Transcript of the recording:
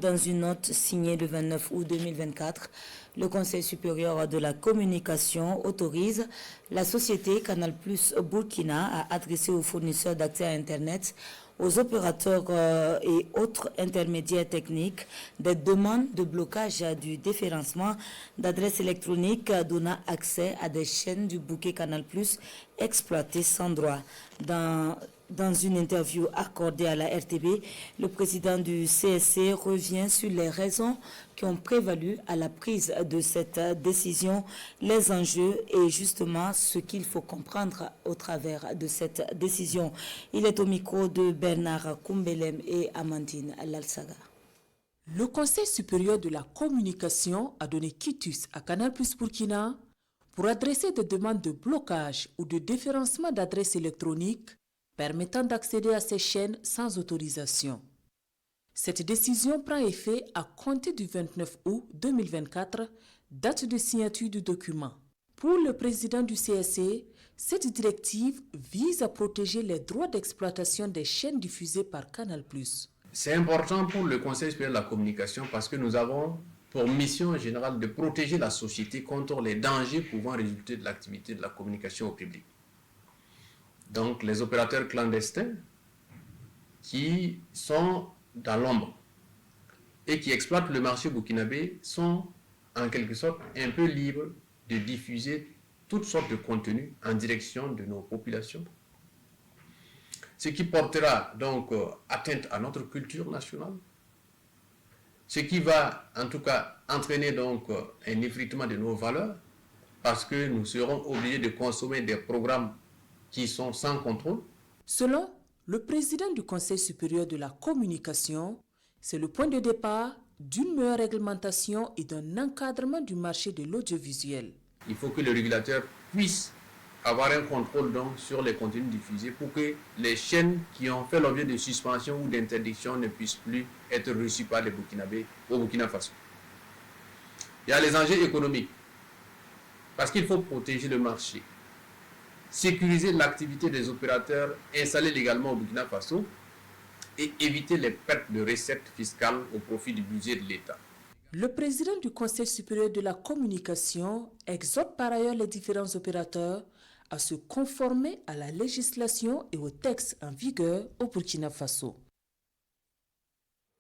Dans une note signée le 29 août 2024, le Conseil supérieur de la communication autorise la société Canal+ Burkina à adresser aux fournisseurs d'accès à Internet, aux opérateurs et autres intermédiaires techniques des demandes de blocage du déréférencement d'adresses électroniques donnant accès à des chaînes du bouquet Canal+ exploitées sans droit. Dans une interview accordée à la RTB, le président du CSC revient sur les raisons qui ont prévalu à la prise de cette décision, les enjeux et justement ce qu'il faut comprendre au travers de cette décision. Il est au micro de Bernard Koumbelem et Amandine Lalsaga. Le Conseil supérieur de la communication a donné quitus à Canal+ Burkina pour adresser des demandes de blocage ou de déréférencement d'adresses électroniques permettant d'accéder à ces chaînes sans autorisation. Cette décision prend effet à compter du 29 août 2024, date de signature du document. Pour le président du CSC, cette directive vise à protéger les droits d'exploitation des chaînes diffusées par Canal+. C'est important pour le Conseil supérieur de la communication parce que nous avons pour mission générale de protéger la société contre les dangers pouvant résulter de l'activité de la communication au public. Donc les opérateurs clandestins qui sont dans l'ombre et qui exploitent le marché burkinabé sont en quelque sorte un peu libres de diffuser toutes sortes de contenus en direction de nos populations. Ce qui portera donc atteinte à notre culture nationale, ce qui va en tout cas entraîner donc un effritement de nos valeurs parce que nous serons obligés de consommer des programmes qui sont sans contrôle. Selon le président du Conseil supérieur de la communication, c'est le point de départ d'une meilleure réglementation et d'un encadrement du marché de l'audiovisuel. Il faut que le régulateur puisse avoir un contrôle donc sur les contenus diffusés pour que les chaînes qui ont fait l'objet de suspension ou d'interdiction ne puissent plus être reçues par les Burkinabés au Burkina Faso. Il y a les enjeux économiques, parce qu'il faut protéger le marché, sécuriser l'activité des opérateurs installés légalement au Burkina Faso et éviter les pertes de recettes fiscales au profit du budget de l'État. Le président du Conseil supérieur de la communication exhorte par ailleurs les différents opérateurs à se conformer à la législation et aux textes en vigueur au Burkina Faso.